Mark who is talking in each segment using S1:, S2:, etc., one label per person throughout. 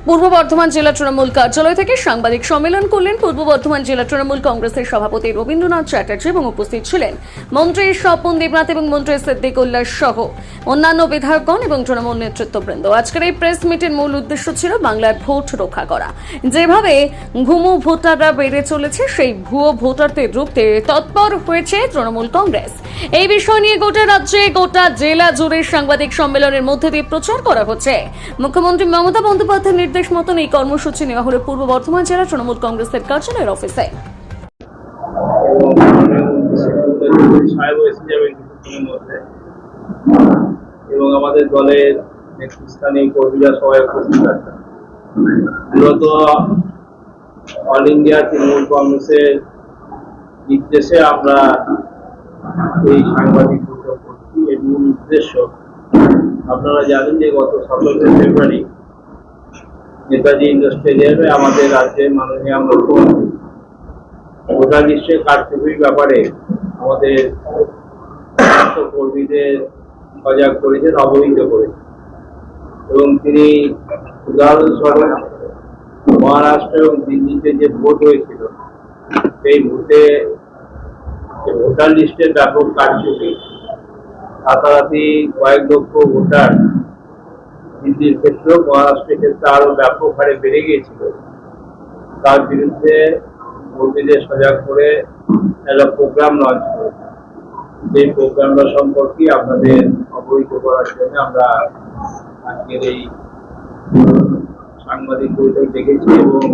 S1: পূর্ব বর্ধমান জেলা তৃণমূল কার্যালয় থেকে সাংবাদিক সম্মেলন করলেন পূর্ব বর্ধমান জেলা তৃণমূল কংগ্রেসের সভাপতি রবীন্দ্রনাথ চ্যাটার্জি এবং উপস্থিত ছিলেন মন্ত্রী স্বপন দেবনাথ এবং মন্ত্রী সিদ্দিক উল্লাস সহ অন্যান্য বিধায়কগণ এবং তৃণমূল নেতৃত্ববৃন্দ। আজকের এই প্রেস মিটের মূল উদ্দেশ্য ছিল বাংলায় ভোট রক্ষা করা। যেভাবে ঘুমু ভোটাররা বেড়ে চলেছে, সেই ভুয়ো ভোটারদের রুখতে তৎপর হয়েছে তৃণমূল কংগ্রেস। এই বিষয় নিয়ে গোটা রাজ্যে গোটা জেলা জুড়ে সাংবাদিক সম্মেলনের মধ্যে দিয়ে প্রচার করা হচ্ছে। মুখ্যমন্ত্রী মমতা বন্দ্যোপাধ্যায়ের নির্দেশ মতন এই কর্মসূচি নেওয়া হলো পূর্ব বর্ধমান জেলা তৃণমূল কংগ্রেসের কার্যালয়ের অফিসে।
S2: এবং আমাদের দলের নেতৃস্থানীয় কর্মীরা সবাই উপস্থিত আছেন। মূলত অল ইন্ডিয়া তৃণমূল কংগ্রেসের নির্দেশে আমরা এই সাংবাদিক বৈঠক করছি। এর মূল উদ্দেশ্য, আপনারা জানেন যে গত 17 ফেব্রুয়ারি নেতাজি ইন্ডোর স্টেডিয়ামে আমাদের রাজ্যের মাননীয় মুখ্যমন্ত্রী ভোটার লিস্টের কারচুপির ব্যাপারে আমাদের কর্মীদের সজাগ করেছেন, অবহিত করেছেন। এবং তিনি উদাহরণস্বরূপ মহারাষ্ট্র এবং দিল্লিতে যে ভোট হয়েছিল, সেই ভোটে ভোটার লিস্টের ব্যাপক কারচুপি, রাতারাতি কয়েক লক্ষ ভোটার দিল্লির ক্ষেত্রেও মহারাষ্ট্রের ক্ষেত্রে আরো ব্যাপক হারে বেড়ে গিয়েছিল। তার বিরুদ্ধে কর্মীদের সজাগ করে একটা প্রোগ্রাম লঞ্চ করেছে। সেই প্রোগ্রামটা সম্পর্কে আপনাদের অবহিত করার জন্য আমরা আজকের এই সাংবাদিক বৈঠক দেখেছি এবং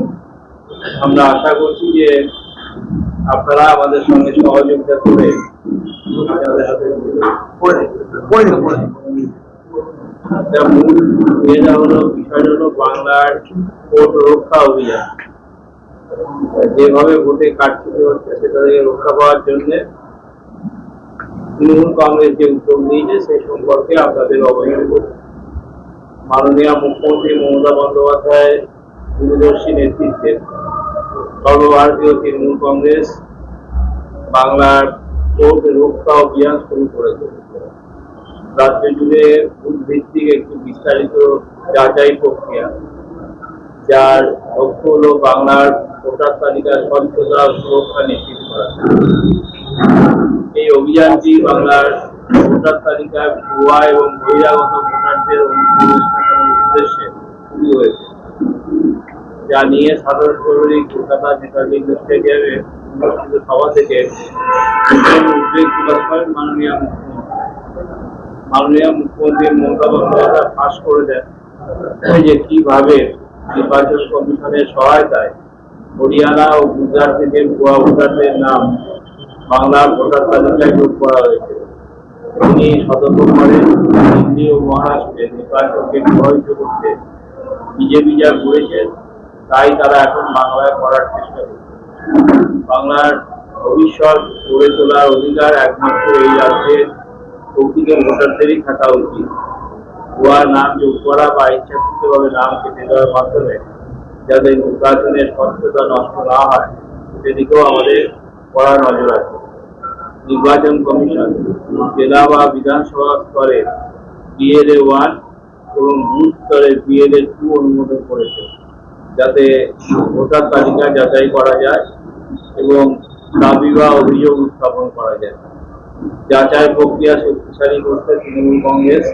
S2: আমরা আশা করছি যে আপনারা আমাদের সঙ্গে সহযোগিতা করে মূল বিষয়টা হলো বাংলার ভোট রক্ষা অভিযান। যেভাবে ভোটে কারচুপি হচ্ছে সেটা থেকে রক্ষা পাওয়ার জন্য তৃণমূল কংগ্রেস যে উদ্যোগ নিয়েছে সেই সম্পর্কে আপনাদের অবহিত করছি। মাননীয় মুখ্যমন্ত্রী মমতা বন্দ্যোপাধ্যায় দূরদর্শী নেতৃত্বে সর্বভারতীয় তৃণমূল কংগ্রেস বাংলার ভোট রক্ষা অভিযান শুরু করেছে। রাজ্য জুড়ে বুথ ভিত্তিক একটি বিস্তারিত যাচাই প্রক্রিয়া, যার লক্ষ্য হল বাংলার ভোটার তালিকার স্বচ্ছতা ও সুরক্ষা নিশ্চিত করা। এই অভিযানটি বাংলার ভোটার তালিকায় ভুয়া এবং বহিরাগত ভোটারদের উদ্দেশ্যে শুরু হয়েছে, যা নিয়ে 17 ফেব্রুয়ারি কলকাতা নেতাজি ইন্ডোর স্টেডিয়ামে অনুষ্ঠিত সভা থেকে উদ্বেগ প্রকাশ করেন মাননীয় মুখ্যমন্ত্রী মমতা বন্দ্যোপাধ্যায় ফাঁস করে দেন যে কিভাবে নির্বাচন কমিশনের সহায়তায় হরিয়ানা ও গুজরাট থেকে ভুয়া ভোটারদের নাম বাংলার ভোটার তালিকায় যোগ করা হয়েছে। তিনি সতর্ক করেন, দিল্লি ও মহারাষ্ট্রে নির্বাচনকে প্রভাবিত করতে বিজেপি যা করেছে তাই তারা এখন বাংলায় করার চেষ্টা করছে। বাংলার ভবিষ্যৎ গড়ে তোলার অধিকার একমাত্র এই রাজ্যের প্রকৃত ভোটারদেরই থাকা উচিত। ভুয়া নাম যোগ করা বা ইচ্ছাকৃতভাবে নাম কেটে দেওয়ার মাধ্যমে যাতে নির্বাচনের স্বচ্ছতা নষ্ট না হয় সেদিকেও আমাদের কড়া নজর আছে। নির্বাচন কমিশন জেলা বা বিধানসভা স্তরে BLA 1 এবং বুথ স্তরে BLA 2 অনুমোদন করেছে, যাতে ভোটার তালিকা যাচাই করা যায় এবং দাবি বা অভিযোগ উত্থাপন করা যায়। যাচাই প্রক্রিয়া শক্তিশালী করতে তৃণমূল কংগ্রেস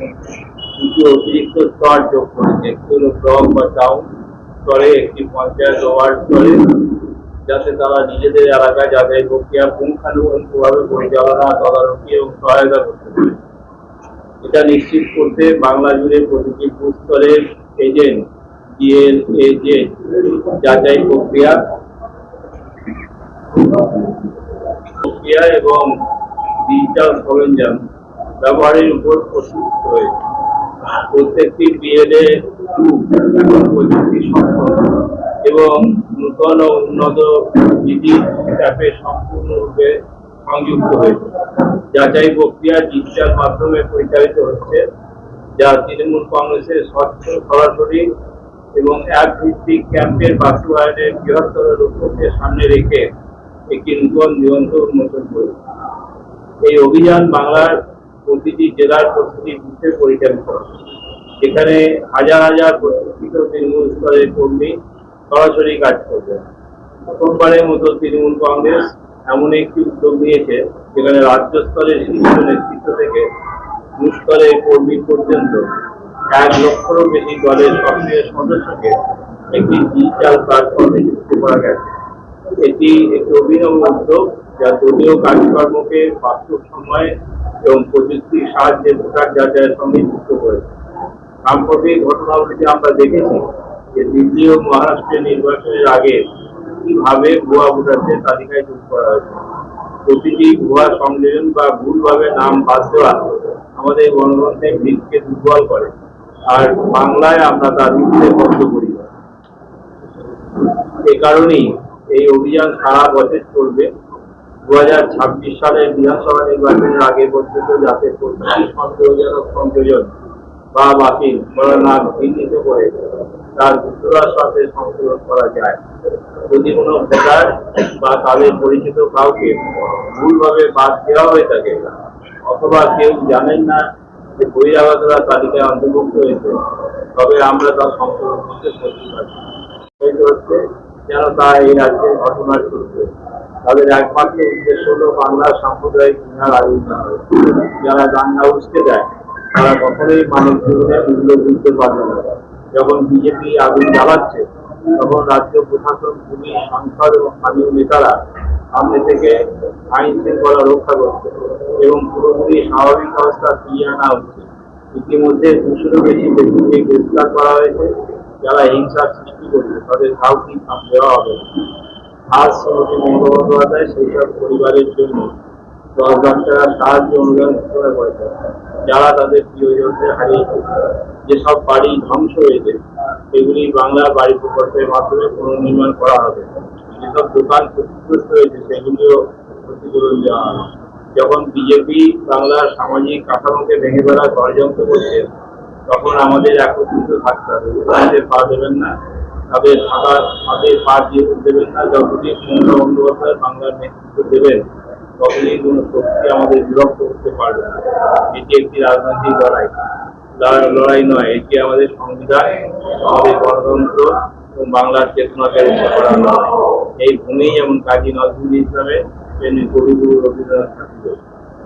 S2: দুটি অতিরিক্ত স্তর যোগ করেছে। একটি হল ব্লক বা টাউন স্তরে, একটি পঞ্চায়েত ওয়ার্ড স্তরে, যাতে তারা নিজেদের এলাকায় যাচাই প্রক্রিয়া পুঙ্খানুপুঙ্খভাবে পরিচালনা, তদারকি এবং সহায়তা করতে পারে। এটা নিশ্চিত করতে বাংলা জুড়ে প্রতিটি বুথ স্তরের এজেন্ট BLA যাচাই প্রক্রিয়া এবং ডিজিটাল সরঞ্জাম ব্যবহারের উপর প্রস্তুত হয়েছে। প্রত্যেকটি BLA 2 এখন প্রযুক্তি সক্ষম এবং নূতন ও উন্নত অ্যাপে সম্পূর্ণরূপে সংযুক্ত হয়েছে। যাচাই প্রক্রিয়া ডিজিটাল মাধ্যমে পরিচালিত হচ্ছে, যা তৃণমূল কংগ্রেসের স্বচ্ছ, সরাসরি এবং অ্যাপ ভিত্তিক ক্যাম্পের বাস্তবায়নের বৃহত্তর লক্ষ্যকে সামনে রেখে একটি নূতন দিগন্ত উন্মোচন করেছে। এই অভিযান বাংলার প্রতিটি জেলার প্রতিটি বুথে পরিচালিত হবে। যেখানে হাজার হাজার প্রশিক্ষিত তৃণমূল স্তরের কর্মী সরাসরি কাজ করবে। প্রথমবারের মতো তৃণমূল কংগ্রেস এমন একটি উদ্যোগ নিয়েছে যেখানে রাজ্য স্তরের শীর্ষ নেতৃত্ব থেকে বুথ স্তরের কর্মী পর্যন্ত 1 লক্ষেরও বেশি দলের সক্রিয় সদস্যকে একটি ডিজিটাল প্ল্যাটফর্মে যুক্ত করা গেছে। এটি একটি অভিনব উদ্যোগ যা দলীয় কাজকর্মকে বাস্তব সময়ে এবং প্রযুক্তির সাহায্যে ভোটার যাচাইয়ের সঙ্গে যুক্ত করেছে। সাম্প্রতিক ঘটনাবলীতে আমরা দেখেছি যে দিল্লি ও মহারাষ্ট্রের নির্বাচনের আগে কিভাবে ভুয়া ভোটারদের তালিকায় যোগ করা হয়েছে। প্রতিটি ভুয়া সংযোজন বা ভুলভাবে নাম বাদ দেওয়া আমাদের গণতন্ত্রের ভিতকে দুর্বল করে, আর বাংলায় আমরা তার বিরুদ্ধে বন্ধ করি। এ কারণেই এই অভিযান সারা বছর চলবে। 2026 সালের বিধানসভা নির্বাচনের আগে পর্যন্ত যাতে প্রতিটি সন্দেহজনক সংযোজন বা বাতিল করার নাম চিহ্নিত করে তার দ্রুততার সাথে সংশোধন করা যায়। যদি কোনো ভোটার বা তাদের পরিচিত কাউকে ভুলভাবে বাদ দেওয়া হয়ে থাকে অথবা কেউ জানেন না যে বহিরাগতরা তালিকায় অন্তর্ভুক্ত হয়েছে, তবে আমরা তা সংশোধন করতে প্রস্তুত আছি। হচ্ছে যেন তা এই রাজ্যের ঘটনার ক্ষেত্রে তাদের একমাত্র উদ্দেশ্য হল বাংলার সাম্প্রদায়িক ঘৃণার আয়োজন করা হয়। যারা দাঙ্গা উস্কে দেয় তারা কখনোই মানব জীবনের মূল্য বুঝতে পারবে না। যখন বিজেপি আগুন জ্বালাচ্ছে তখন রাজ্য প্রশাসন, পুলিশ, সংসদ এবং স্থানীয় নেতারা সামনে থেকে আইন শৃঙ্খলা রক্ষা করছে এবং পুরোপুরি স্বাভাবিক অবস্থা ফিরিয়ে আনা হচ্ছে। ইতিমধ্যে 200-এরও বেশি ব্যক্তিকে গ্রেফতার করা হয়েছে। যারা হিংসার সৃষ্টি করছে তাদের কাউকেই ফাঁস দেওয়া হবে না। আজ শ্রীমতী মমতা বন্দ্যোপাধ্যায় সেই সব পরিবারের জন্য 10 লাখ টাকার সাহায্য অনুদান ঘোষণা করেছে যারা তাদের প্রিয়জনদের হারিয়েছে। যেসব বাড়ি ধ্বংস হয়েছে সেগুলি বাংলার বাড়ি প্রকল্পের মাধ্যমে পুনর্নির্মাণ করা হবে। যেসব দোকান ক্ষতিগ্রস্ত হয়েছে সেগুলিও ক্ষতিপূরণ দেওয়া হবে। যখন বিজেপি বাংলার সামাজিক কাঠামোকে ভেঙে ফেলার ষড়যন্ত্র করছে তখন আমাদের একত্রিত থাকতে হবে। তাদের পা দেবেন না, তাদের পা দিয়ে দেবেন না। যতদিন মমতা বন্দ্যোপাধ্যায় বাংলার নেতৃত্ব দেবেন ততদিন কোনো শক্তি আমাদের বিভক্ত করতে পারবে না। এটি একটি রাজনৈতিক লড়াই নয়, এটি আমাদের সংবিধান, আমাদের গণতন্ত্র এবং বাংলার চেতনাকে রক্ষা করার লড়াই। এই ভূমি যেমন কাজী নজরুল ইসলামের তেমনি কবিগুরু রবীন্দ্রনাথ ঠাকুরের।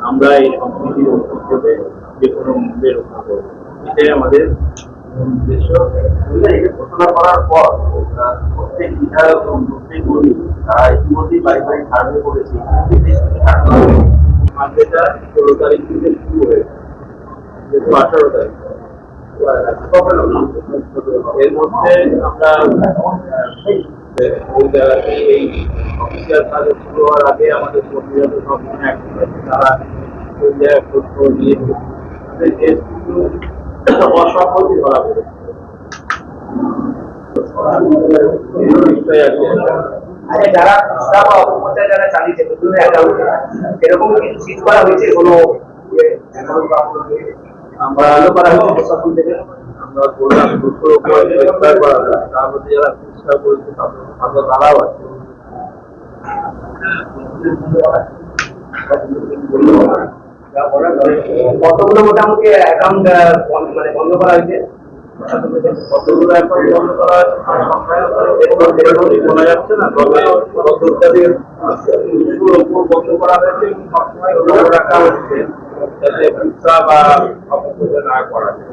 S2: আমরা এই সম্প্রীতির ঐতিহ্যকে যে কোনো মূল্যে রক্ষা করব, এটাই আমাদের উদ্দেশ্য।
S3: ঘোষণা করার পর প্রত্যেক বিধায়ক এবং প্রত্যেক কর্মী তারা ইতিমধ্যেই বাড়ি বাড়ি সার্ভে করেছে।
S2: সার্ভেটা 16 তারিখ থেকে শুরু হয়েছে, যেহেতু 18 তারিখ। এর মধ্যে আমরা ওই জায়গাতে এই অফিসিয়াল সার্ভে শুরু হওয়ার আগে আমাদের কর্মীরা তো সবসময় অ্যাক্টিভ আছে, তারা ওই জায়গায় তথ্য দিয়েছে। অসম্মতি ধরা পড়েছে,
S3: যারা খুচরা বা অপপ্রচার যারা চালিয়েছে এরকম কিছু সিজ করা হয়েছে কোনো
S2: আমরা করা হয়েছে প্রশাসন থেকে। আমরা বললাম 200 উপরে গ্রেফতার করা যায়, তার মধ্যে যারা চেষ্টা করেছে তাদের তারাও আছে।
S3: কতগুলো মোটামুটি অ্যাকাউন্ট মানে বন্ধ করা হয়েছে?
S2: কতগুলো অ্যাকাউন্ট বন্ধ করা হয়েছে বলা যাচ্ছে না, তবে বন্ধ করা হয়েছে এবং সবসময় খবর রাখা হচ্ছে যাতে হিংসা বা অপপ্রচার না করা যায়।